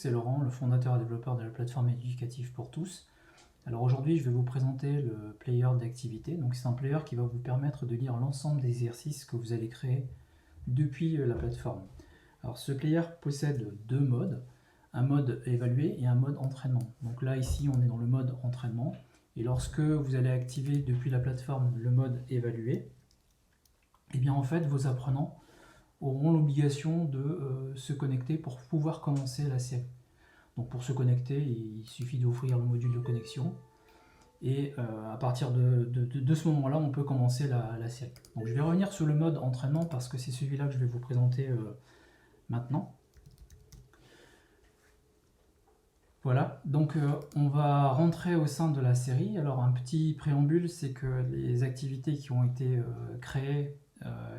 C'est Laurent, le fondateur et développeur de la plateforme éducative pour tous. Alors aujourd'hui, je vais vous présenter le player d'activité. Donc c'est un player qui va vous permettre de lire l'ensemble des exercices que vous allez créer depuis la plateforme. Alors ce player possède deux modes, un mode évalué et un mode entraînement. Donc là ici on est dans le mode entraînement et lorsque vous allez activer depuis la plateforme le mode évalué, et bien en fait vos apprenants auront l'obligation de se connecter pour pouvoir commencer la série. Donc pour se connecter, il suffit d'ouvrir le module de connexion et à partir de ce moment-là, on peut commencer la série. Donc je vais revenir sur le mode entraînement parce que c'est celui-là que je vais vous présenter maintenant. Voilà, donc on va rentrer au sein de la série. Alors un petit préambule, c'est que les activités qui ont été créées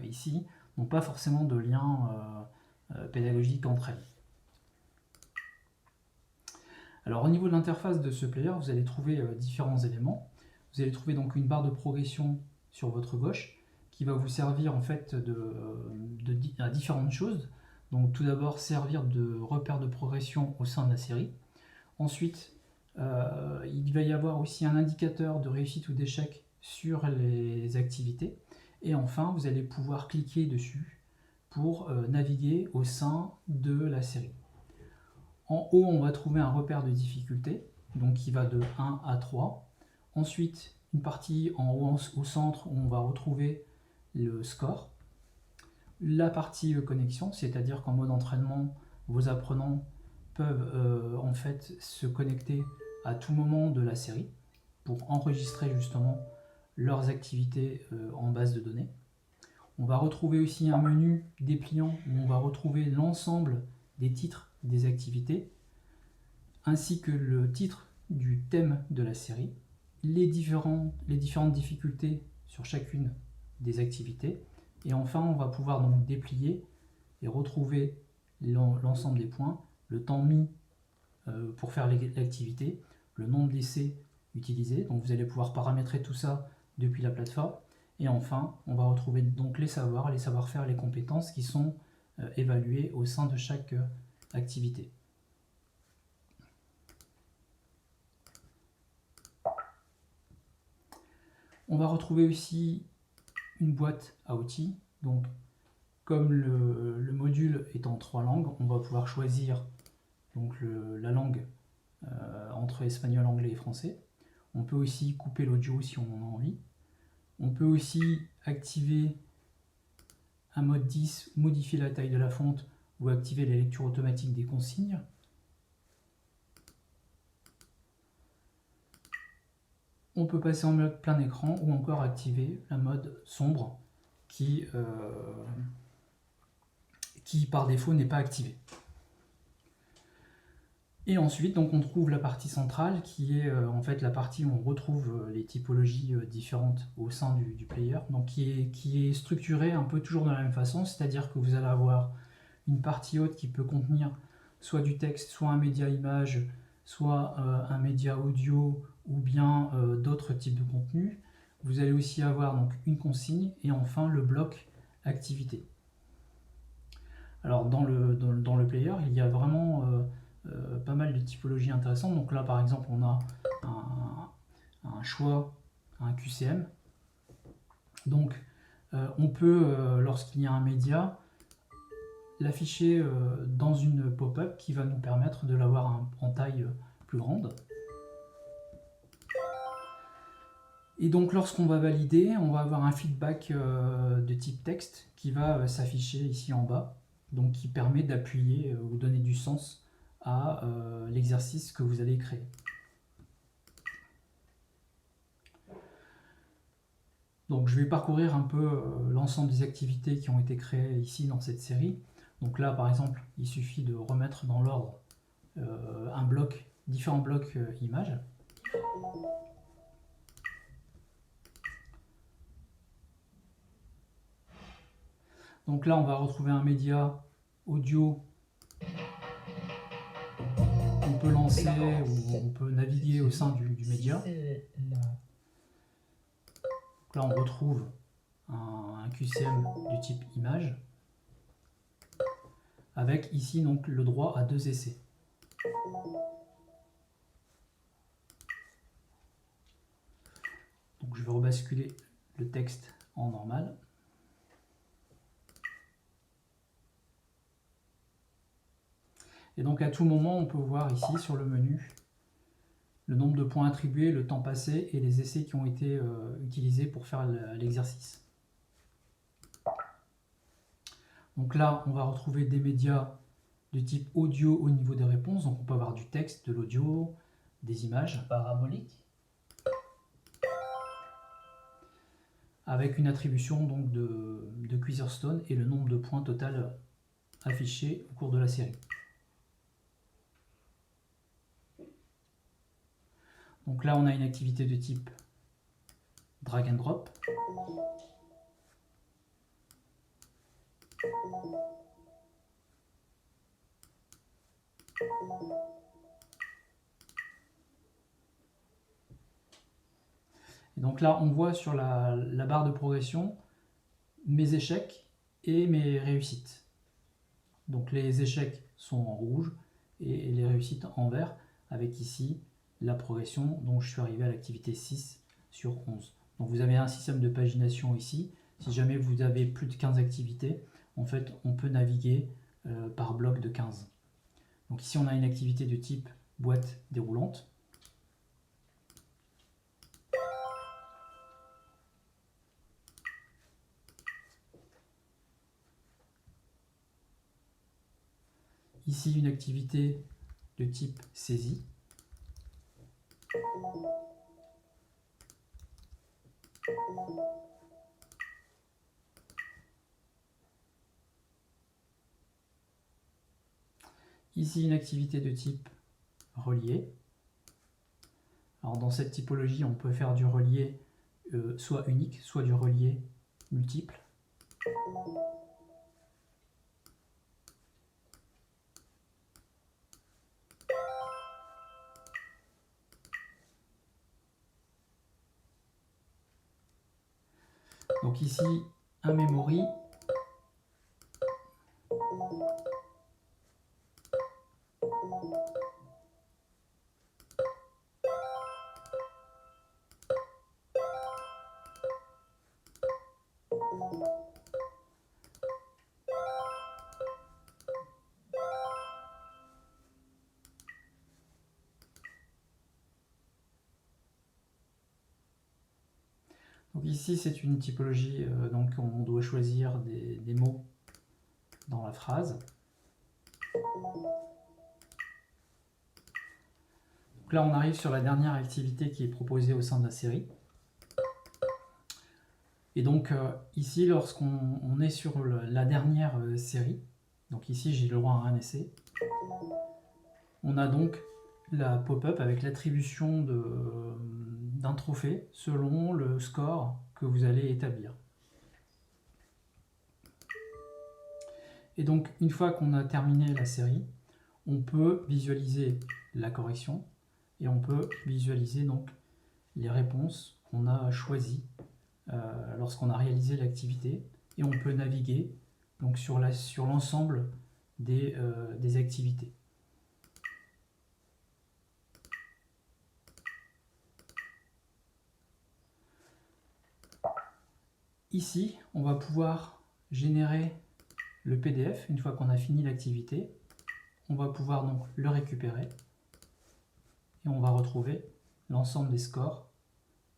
ici n'ont pas forcément de lien pédagogique entre elles. Alors au niveau de l'interface de ce player, vous allez trouver différents éléments. Vous allez trouver donc une barre de progression sur votre gauche qui va vous servir en fait à différentes choses. Donc tout d'abord servir de repère de progression au sein de la série. Ensuite, il va y avoir aussi un indicateur de réussite ou d'échec sur les activités. Et enfin, vous allez pouvoir cliquer dessus pour naviguer au sein de la série. En haut, on va trouver un repère de difficulté, donc qui va de 1 à 3. Ensuite, une partie en haut au centre où on va retrouver le score. La partie connexion, c'est-à-dire qu'en mode entraînement, vos apprenants peuvent en fait se connecter à tout moment de la série pour enregistrer justement leurs activités en base de données. On va retrouver aussi un menu dépliant où on va retrouver l'ensemble des titres des activités, ainsi que le titre du thème de la série, les différentes difficultés sur chacune des activités, et enfin on va pouvoir donc déplier et retrouver l'ensemble des points, le temps mis pour faire l'activité, le nombre d'essais utilisés, donc vous allez pouvoir paramétrer tout ça depuis la plateforme, et enfin on va retrouver donc les savoir-faire, les compétences qui sont évaluées au sein de chaque activité. On va retrouver aussi une boîte à outils. Donc, comme le module est en 3 langues, on va pouvoir choisir donc la langue entre espagnol, anglais et français. On peut aussi couper l'audio si on en a envie. On peut aussi activer un mode 10, modifier la taille de la fonte ou activer la lecture automatique des consignes. On peut passer en mode plein écran ou encore activer la mode sombre qui par défaut n'est pas activé. Et ensuite, donc, on trouve la partie centrale qui est en fait la partie où on retrouve les typologies différentes au sein du player, donc qui est structurée un peu toujours de la même façon, c'est-à-dire que vous allez avoir une partie haute qui peut contenir soit du texte, soit un média image, soit un média audio ou bien d'autres types de contenus. Vous allez aussi avoir donc une consigne et enfin le bloc activité. Alors dans le player, il y a vraiment pas mal de typologies intéressantes. Donc là par exemple on a un choix, un QCM. Donc on peut, lorsqu'il y a un média, l'afficher dans une pop-up qui va nous permettre de l'avoir en taille plus grande. Et donc lorsqu'on va valider, on va avoir un feedback de type texte qui va s'afficher ici en bas, donc qui permet d'appuyer ou donner du sens à l'exercice que vous allez créer. Donc je vais parcourir un peu l'ensemble des activités qui ont été créées ici dans cette série. Donc là par exemple, il suffit de remettre dans l'ordre différents blocs images. Donc là on va retrouver un média audio qu'on peut lancer ou on peut naviguer au sein du média. Donc là on retrouve un QCM du type image avec ici donc le droit à 2 essais. Donc je vais rebasculer le texte en normal. Et donc à tout moment, on peut voir ici sur le menu le nombre de points attribués, le temps passé et les essais qui ont été utilisés pour faire l'exercice. Donc là, on va retrouver des médias de type audio au niveau des réponses. Donc on peut avoir du texte, de l'audio, des images. Parabolique. Avec une attribution donc de Quizerstone et le nombre de points total affichés au cours de la série. Donc là, on a une activité de type drag and drop. Et donc là, on voit sur la barre de progression mes échecs et mes réussites. Donc les échecs sont en rouge et les réussites en vert, avec ici la progression dont je suis arrivé à l'activité 6 sur 11. Donc vous avez un système de pagination ici. Si jamais vous avez plus de 15 activités, en fait, on peut naviguer par bloc de 15. Donc ici, on a une activité de type boîte déroulante. Ici, une activité de type saisie. Ici, une activité de type relié. Alors, dans cette typologie, on peut faire du relié soit unique, soit du relié multiple. Donc ici, un memory. Donc ici, c'est une typologie, donc on doit choisir des mots dans la phrase. Donc là, on arrive sur la dernière activité qui est proposée au sein de la série. Et donc ici, lorsqu'on est sur la dernière série, donc ici j'ai le droit à un essai, on a donc la pop-up avec l'attribution d'un trophée selon le score que vous allez établir. Et donc une fois qu'on a terminé la série, on peut visualiser la correction et on peut visualiser donc les réponses qu'on a choisies lorsqu'on a réalisé l'activité, et on peut naviguer donc sur l'ensemble des activités. Ici, on va pouvoir générer le PDF une fois qu'on a fini l'activité. On va pouvoir donc le récupérer et on va retrouver l'ensemble des scores,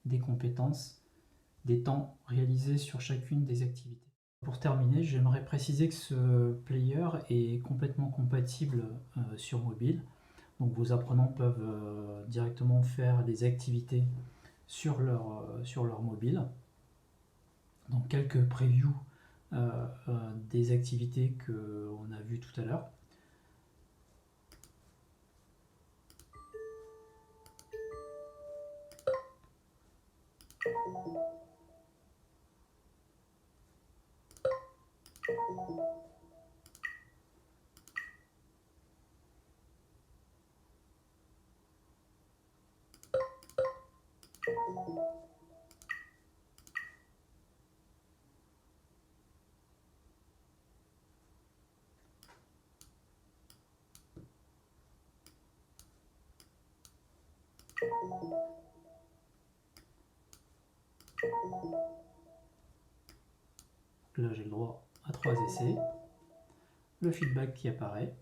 des compétences, des temps réalisés sur chacune des activités. Pour terminer, j'aimerais préciser que ce player est complètement compatible sur mobile. Donc vos apprenants peuvent directement faire des activités sur leur mobile. Donc quelques previews des activités qu'on a vues tout à l'heure. Là, j'ai le droit à 3 essais. Le feedback qui apparaît.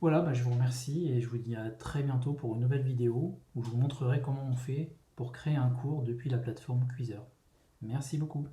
Voilà, je vous remercie et je vous dis à très bientôt pour une nouvelle vidéo où je vous montrerai comment on fait pour créer un cours depuis la plateforme Quizzer. Merci beaucoup.